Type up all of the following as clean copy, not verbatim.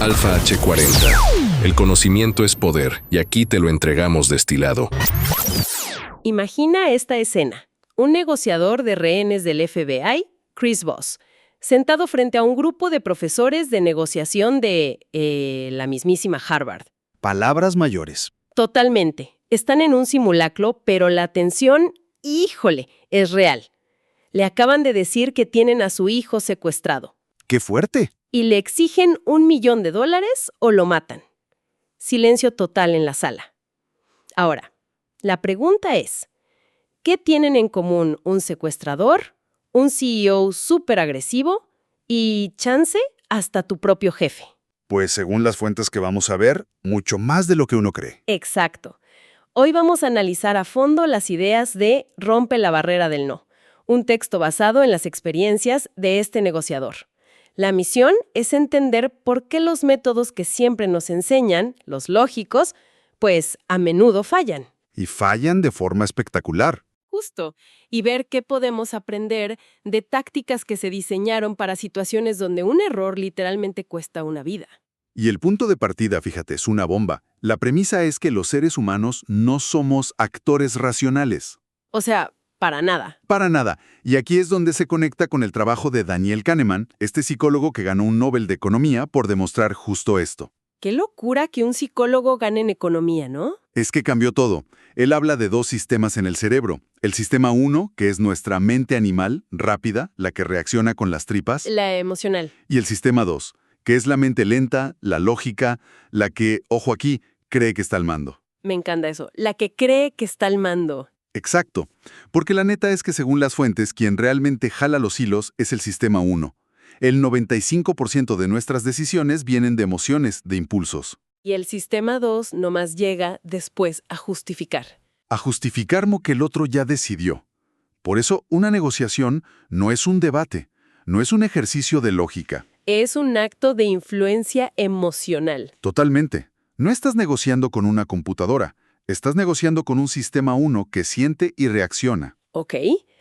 Alfa H40. El conocimiento es poder y aquí te lo entregamos destilado. Imagina esta escena. Un negociador de rehenes del FBI, Chris Voss, sentado frente a un grupo de profesores de negociación de la mismísima Harvard. Palabras mayores. Totalmente. Están en un simulacro, pero la tensión, híjole, es real. Le acaban de decir que tienen a su hijo secuestrado. ¡Qué fuerte! Y le exigen $1 millón o lo matan. Silencio total en la sala. Ahora, la pregunta es, ¿qué tienen en común un secuestrador, un CEO súper agresivo y, chance, hasta tu propio jefe? Pues según las fuentes que vamos a ver, mucho más de lo que uno cree. Exacto. Hoy vamos a analizar a fondo las ideas de Rompe la barrera del no, un texto basado en las experiencias de este negociador. La misión es entender por qué los métodos que siempre nos enseñan, los lógicos, pues a menudo fallan. Y fallan de forma espectacular. Justo. Y ver qué podemos aprender de tácticas que se diseñaron para situaciones donde un error literalmente cuesta una vida. Y el punto de partida, fíjate, es una bomba. La premisa es que los seres humanos no somos actores racionales. O sea, para nada. Para nada. Y aquí es donde se conecta con el trabajo de Daniel Kahneman, este psicólogo que ganó un Nobel de Economía por demostrar justo esto. Qué locura que un psicólogo gane en economía, ¿no? Es que cambió todo. Él habla de dos sistemas en el cerebro. El sistema 1, que es nuestra mente animal, rápida, la que reacciona con las tripas. La emocional. Y el sistema 2, que es la mente lenta, la lógica, la que, ojo aquí, cree que está al mando. Me encanta eso. La que cree que está al mando. Exacto. Porque la neta es que según las fuentes, quien realmente jala los hilos es el sistema 1. El 95% de nuestras decisiones vienen de emociones, de impulsos. Y el sistema 2 nomás llega después a justificar. A justificar lo que el otro ya decidió. Por eso, una negociación no es un debate, no es un ejercicio de lógica. Es un acto de influencia emocional. Totalmente. No estás negociando con una computadora, estás negociando con un sistema 1 que siente y reacciona. Ok,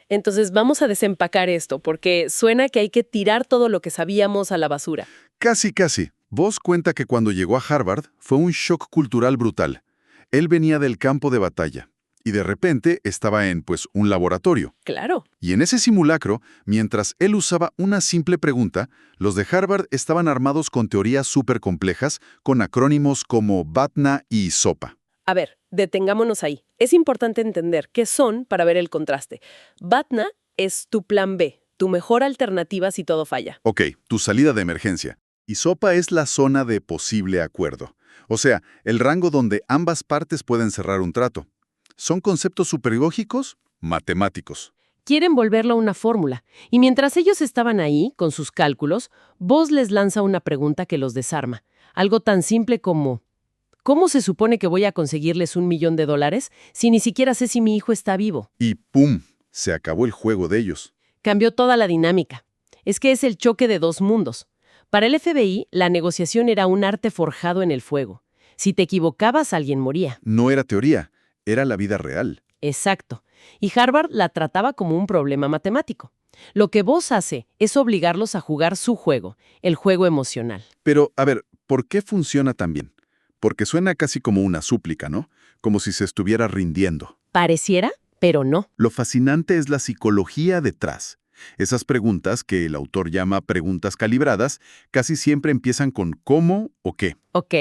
entonces vamos a desempacar esto, porque suena que hay que tirar todo lo que sabíamos a la basura. Casi, casi. Voss cuenta que cuando llegó a Harvard fue un shock cultural brutal. Él venía del campo de batalla y de repente estaba en, un laboratorio. Claro. Y en ese simulacro, mientras él usaba una simple pregunta, los de Harvard estaban armados con teorías súper complejas, con acrónimos como BATNA y SOPA. A ver, detengámonos ahí. Es importante entender qué son para ver el contraste. BATNA es tu plan B, tu mejor alternativa si todo falla. Ok, tu salida de emergencia. Y SOPA es la zona de posible acuerdo. O sea, el rango donde ambas partes pueden cerrar un trato. ¿Son conceptos superlógicos? Matemáticos. Quieren volverlo una fórmula. Y mientras ellos estaban ahí, con sus cálculos, Voss les lanza una pregunta que los desarma. Algo tan simple como, ¿cómo se supone que voy a conseguirles $1 millón si ni siquiera sé si mi hijo está vivo? Y ¡pum! Se acabó el juego de ellos. Cambió toda la dinámica. Es que es el choque de dos mundos. Para el FBI, la negociación era un arte forjado en el fuego. Si te equivocabas, alguien moría. No era teoría, era la vida real. Exacto. Y Harvard la trataba como un problema matemático. Lo que Voss hace es obligarlos a jugar su juego, el juego emocional. Pero, a ver, ¿por qué funciona tan bien? Porque suena casi como una súplica, ¿no? Como si se estuviera rindiendo. Pareciera, pero no. Lo fascinante es la psicología detrás. Esas preguntas, que el autor llama preguntas calibradas, casi siempre empiezan con ¿cómo o qué? Ok.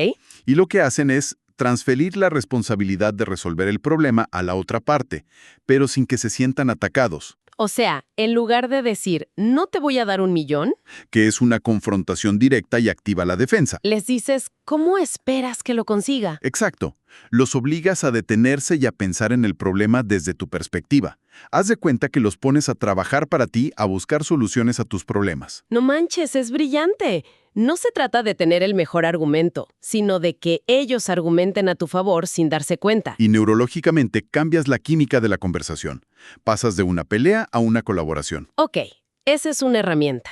Y lo que hacen es transferir la responsabilidad de resolver el problema a la otra parte, pero sin que se sientan atacados. O sea, en lugar de decir, no te voy a dar $1 millón, Que es una confrontación directa y activa la defensa. les dices, ¿cómo esperas que lo consiga? Exacto. Los obligas a detenerse y a pensar en el problema desde tu perspectiva. Haz de cuenta que los pones a trabajar para ti, a buscar soluciones a tus problemas. No manches, es brillante. No se trata de tener el mejor argumento, sino de que ellos argumenten a tu favor sin darse cuenta. Y neurológicamente cambias la química de la conversación. Pasas de una pelea a una colaboración. Ok, esa es una herramienta.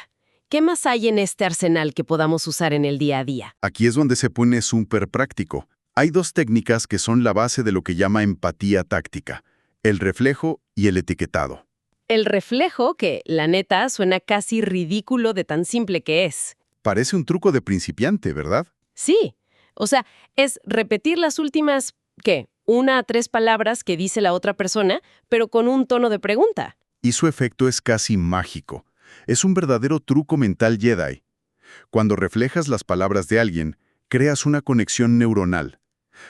¿Qué más hay en este arsenal que podamos usar en el día a día? Aquí es donde se pone súper práctico. Hay dos técnicas que son la base de lo que llama empatía táctica: el reflejo y el etiquetado. El reflejo, que, la neta, suena casi ridículo de tan simple que es. Parece un truco de principiante, ¿verdad? Sí. O sea, es repetir las últimas, ¿qué? 1 a 3 palabras que dice la otra persona, pero con un tono de pregunta. Y su efecto es casi mágico. Es un verdadero truco mental Jedi. Cuando reflejas las palabras de alguien, creas una conexión neuronal.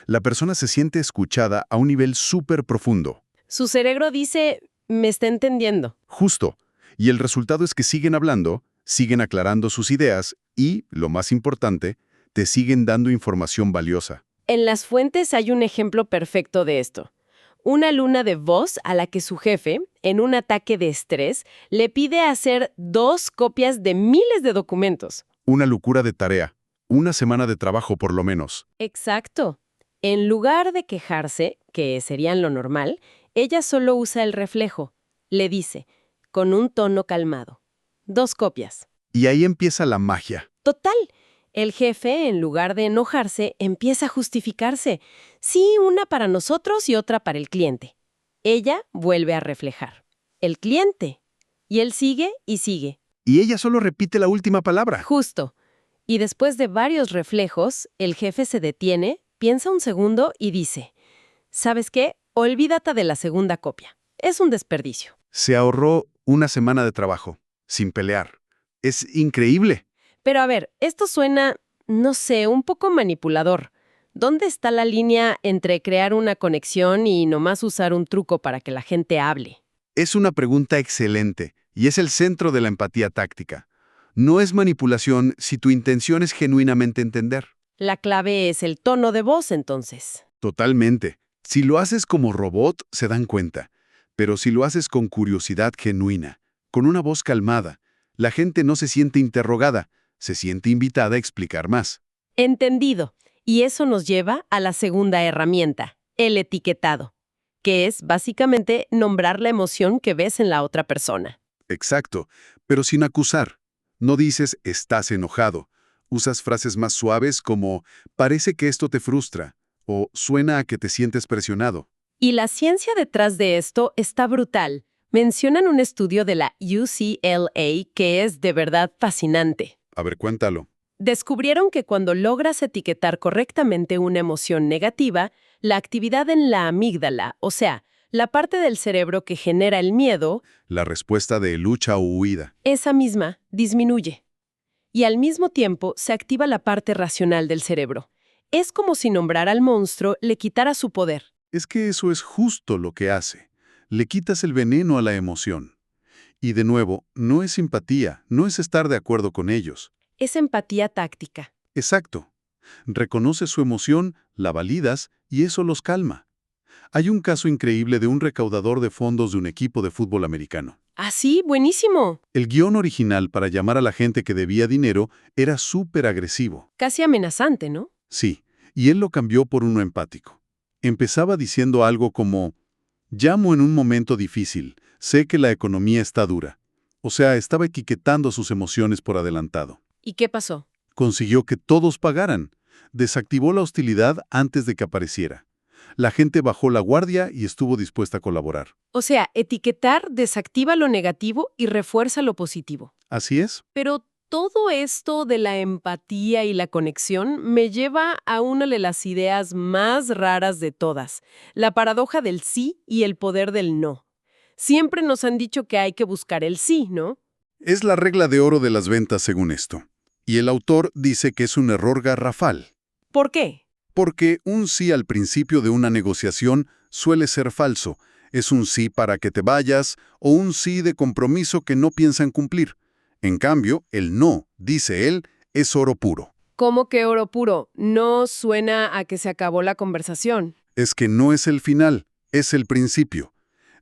La persona se siente escuchada a un nivel súper profundo. Su cerebro dice, me está entendiendo. Justo. Y el resultado es que siguen hablando, siguen aclarando sus ideas y, lo más importante, te siguen dando información valiosa. En las fuentes hay un ejemplo perfecto de esto. Una alumna de voz a la que su jefe, en un ataque de estrés, le pide hacer 2 copias de miles de documentos. Una locura de tarea. Una semana de trabajo por lo menos. Exacto. En lugar de quejarse, que serían lo normal, ella solo usa el reflejo. Le dice, con un tono calmado, 2 copias. Y ahí empieza la magia. Total. El jefe, en lugar de enojarse, empieza a justificarse. Sí, una para nosotros y otra para el cliente. Ella vuelve a reflejar. El cliente. Y él sigue y sigue. Y ella solo repite la última palabra. Justo. Y después de varios reflejos, el jefe se detiene, piensa un segundo y dice, ¿sabes qué? Olvídate de la segunda copia. Es un desperdicio. Se ahorró una semana de trabajo, sin pelear. Es increíble. Pero a ver, esto suena, no sé, un poco manipulador. ¿Dónde está la línea entre crear una conexión y nomás usar un truco para que la gente hable? Es una pregunta excelente y es el centro de la empatía táctica. No es manipulación si tu intención es genuinamente entender. La clave es el tono de voz, entonces. Totalmente. Si lo haces como robot, se dan cuenta. Pero si lo haces con curiosidad genuina, con una voz calmada, la gente no se siente interrogada, se siente invitada a explicar más. Entendido. Y eso nos lleva a la segunda herramienta, el etiquetado, que es básicamente nombrar la emoción que ves en la otra persona. Exacto, pero sin acusar. No dices estás enojado. Usas frases más suaves como parece que esto te frustra o suena a que te sientes presionado. Y la ciencia detrás de esto está brutal. Mencionan un estudio de la UCLA que es de verdad fascinante. A ver, cuéntalo. Descubrieron que cuando logras etiquetar correctamente una emoción negativa, la actividad en la amígdala, o sea, la parte del cerebro que genera el miedo, La respuesta de lucha o huida. esa misma disminuye. Y al mismo tiempo se activa la parte racional del cerebro. Es como si nombrar al monstruo le quitara su poder. Es que eso es justo lo que hace. Le quitas el veneno a la emoción. Y de nuevo, no es simpatía, no es estar de acuerdo con ellos. Es empatía táctica. Exacto. Reconoces su emoción, la validas y eso los calma. Hay un caso increíble de un recaudador de fondos de un equipo de fútbol americano. ¡Ah, sí! ¡Buenísimo! El guión original para llamar a la gente que debía dinero era súper agresivo. Casi amenazante, ¿no? Sí, y él lo cambió por uno empático. Empezaba diciendo algo como, llamo en un momento difícil, sé que la economía está dura. O sea, estaba etiquetando sus emociones por adelantado. ¿Y qué pasó? Consiguió que todos pagaran. Desactivó la hostilidad antes de que apareciera. La gente bajó la guardia y estuvo dispuesta a colaborar. O sea, etiquetar desactiva lo negativo y refuerza lo positivo. ¿Así es? Pero todo esto de la empatía y la conexión me lleva a una de las ideas más raras de todas, la paradoja del sí y el poder del no. Siempre nos han dicho que hay que buscar el sí, ¿no? Es la regla de oro de las ventas según esto. Y el autor dice que es un error garrafal. ¿Por qué? Porque un sí al principio de una negociación suele ser falso. Es un sí para que te vayas o un sí de compromiso que no piensan cumplir. En cambio, el no, dice él, es oro puro. ¿Cómo que oro puro? No suena a que se acabó la conversación. Es que no es el final, es el principio.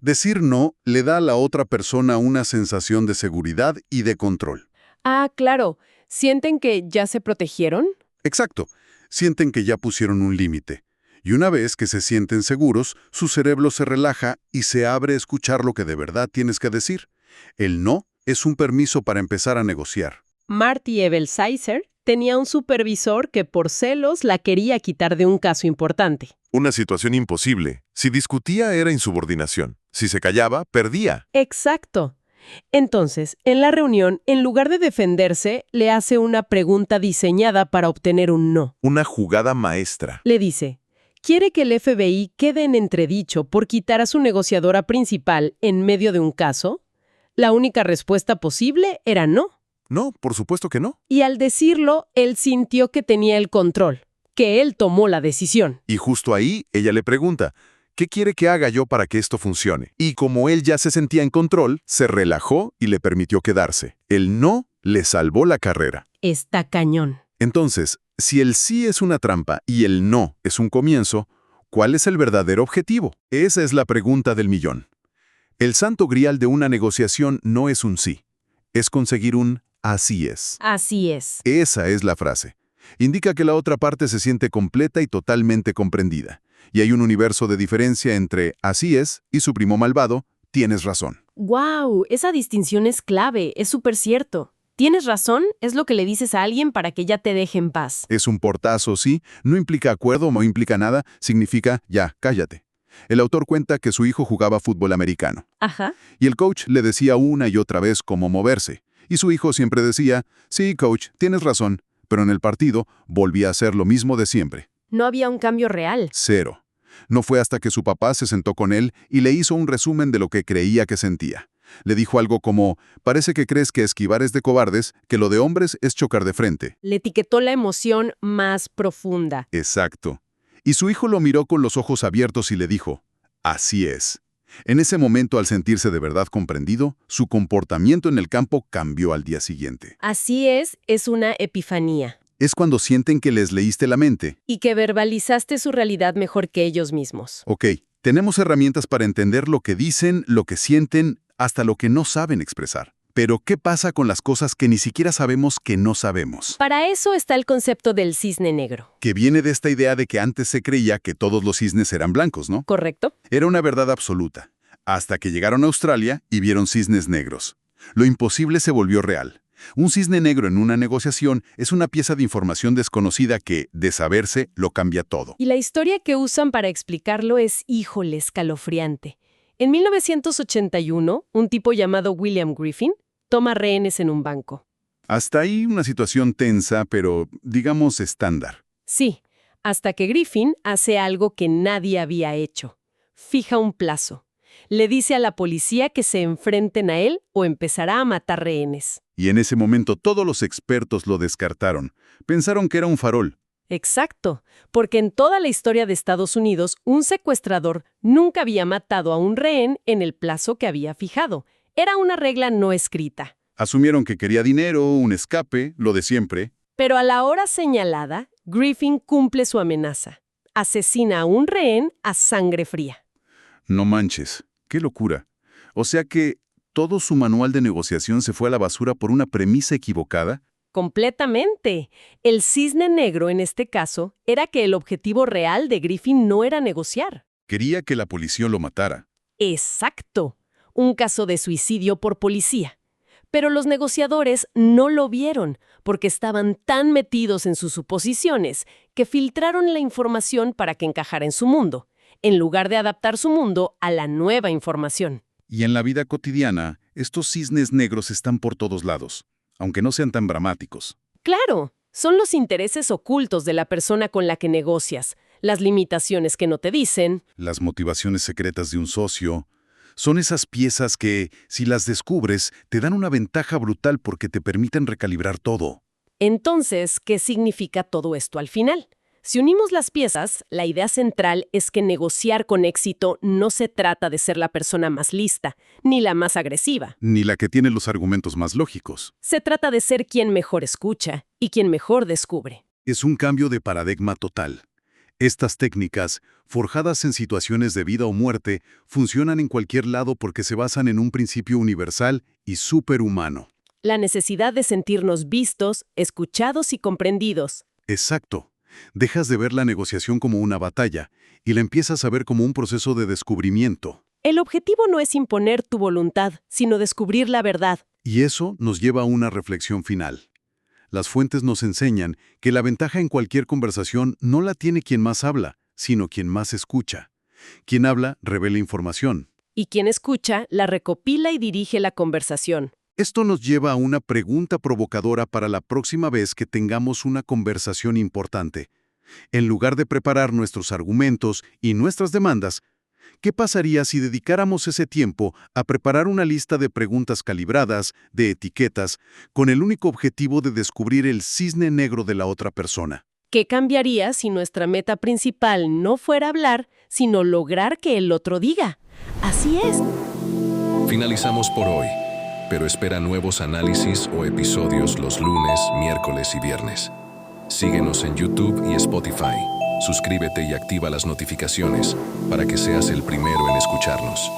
Decir no le da a la otra persona una sensación de seguridad y de control. Ah, claro. ¿Sienten que ya se protegieron? Exacto. Sienten que ya pusieron un límite. Y una vez que se sienten seguros, su cerebro se relaja y se abre a escuchar lo que de verdad tienes que decir. El no es un permiso para empezar a negociar. Marty Ebelsizer tenía un supervisor que por celos la quería quitar de un caso importante. Una situación imposible. Si discutía era insubordinación. Si se callaba, perdía. Exacto. Entonces, en la reunión, en lugar de defenderse, le hace una pregunta diseñada para obtener un no. Una jugada maestra. Le dice, ¿quiere que el FBI quede en entredicho por quitar a su negociadora principal en medio de un caso? La única respuesta posible era no. No, por supuesto que no. Y al decirlo, él sintió que tenía el control, que él tomó la decisión. Y justo ahí ella le pregunta, ¿qué quiere que haga yo para que esto funcione? Y como él ya se sentía en control, se relajó y le permitió quedarse. El no le salvó la carrera. Está cañón. Entonces, si el sí es una trampa y el no es un comienzo, ¿cuál es el verdadero objetivo? Esa es la pregunta del millón. El santo grial de una negociación no es un sí, es conseguir un así es. Así es. Esa es la frase. Indica que la otra parte se siente completa y totalmente comprendida. Y hay un universo de diferencia entre así es y su primo malvado, tienes razón. ¡Wow! Esa distinción es clave, es súper cierto. Tienes razón, es lo que le dices a alguien para que ya te deje en paz. Es un portazo, sí, no implica acuerdo, no implica nada, significa ya, cállate. El autor cuenta que su hijo jugaba fútbol americano. Ajá. Y el coach le decía una y otra vez cómo moverse. Y su hijo siempre decía, sí, coach, tienes razón, pero en el partido volvía a hacer lo mismo de siempre. No había un cambio real. Cero. No fue hasta que su papá se sentó con él y le hizo un resumen de lo que creía que sentía. Le dijo algo como, parece que crees que esquivar es de cobardes, que lo de hombres es chocar de frente. Le etiquetó la emoción más profunda. Exacto. Y su hijo lo miró con los ojos abiertos y le dijo, así es. En ese momento, al sentirse de verdad comprendido, su comportamiento en el campo cambió al día siguiente. Así es una epifanía. Es cuando sienten que les leíste la mente. Y que verbalizaste su realidad mejor que ellos mismos. Ok, tenemos herramientas para entender lo que dicen, lo que sienten, hasta lo que no saben expresar. Pero, ¿qué pasa con las cosas que ni siquiera sabemos que no sabemos? Para eso está el concepto del cisne negro. Que viene de esta idea de que antes se creía que todos los cisnes eran blancos, ¿no? ¿Correcto? Era una verdad absoluta, hasta que llegaron a Australia y vieron cisnes negros. Lo imposible se volvió real. Un cisne negro en una negociación es una pieza de información desconocida que, de saberse, lo cambia todo. Y la historia que usan para explicarlo es, híjole, escalofriante. En 1981, un tipo llamado William Griffin toma rehenes en un banco. Hasta ahí una situación tensa, pero digamos estándar. Sí, hasta que Griffin hace algo que nadie había hecho. Fija un plazo. Le dice a la policía que se enfrenten a él o empezará a matar rehenes. Y en ese momento todos los expertos lo descartaron. Pensaron que era un farol. Exacto, porque en toda la historia de Estados Unidos, un secuestrador nunca había matado a un rehén en el plazo que había fijado. Era una regla no escrita. Asumieron que quería dinero, un escape, lo de siempre. Pero a la hora señalada, Griffin cumple su amenaza. Asesina a un rehén a sangre fría. No manches, qué locura. O sea que todo su manual de negociación se fue a la basura por una premisa equivocada. Completamente. El cisne negro en este caso era que el objetivo real de Griffin no era negociar. Quería que la policía lo matara. Exacto. Un caso de suicidio por policía. Pero los negociadores no lo vieron porque estaban tan metidos en sus suposiciones que filtraron la información para que encajara en su mundo, en lugar de adaptar su mundo a la nueva información. Y en la vida cotidiana, estos cisnes negros están por todos lados, aunque no sean tan dramáticos. Claro, son los intereses ocultos de la persona con la que negocias, las limitaciones que no te dicen. Las motivaciones secretas de un socio. Son esas piezas que, si las descubres, te dan una ventaja brutal porque te permiten recalibrar todo. Entonces, ¿qué significa todo esto al final? Si unimos las piezas, la idea central es que negociar con éxito no se trata de ser la persona más lista, ni la más agresiva. Ni la que tiene los argumentos más lógicos. Se trata de ser quien mejor escucha y quien mejor descubre. Es un cambio de paradigma total. Estas técnicas, forjadas en situaciones de vida o muerte, funcionan en cualquier lado porque se basan en un principio universal y superhumano. La necesidad de sentirnos vistos, escuchados y comprendidos. Exacto. Dejas de ver la negociación como una batalla y la empiezas a ver como un proceso de descubrimiento. El objetivo no es imponer tu voluntad, sino descubrir la verdad. Y eso nos lleva a una reflexión final. Las fuentes nos enseñan que la ventaja en cualquier conversación no la tiene quien más habla, sino quien más escucha. Quien habla revela información. Y quien escucha la recopila y dirige la conversación. Esto nos lleva a una pregunta provocadora para la próxima vez que tengamos una conversación importante. En lugar de preparar nuestros argumentos y nuestras demandas, ¿qué pasaría si dedicáramos ese tiempo a preparar una lista de preguntas calibradas, de etiquetas, con el único objetivo de descubrir el cisne negro de la otra persona? ¿Qué cambiaría si nuestra meta principal no fuera hablar, sino lograr que el otro diga? Así es. Finalizamos por hoy, pero espera nuevos análisis o episodios los lunes, miércoles y viernes. Síguenos en YouTube y Spotify. Suscríbete y activa las notificaciones para que seas el primero en escucharnos.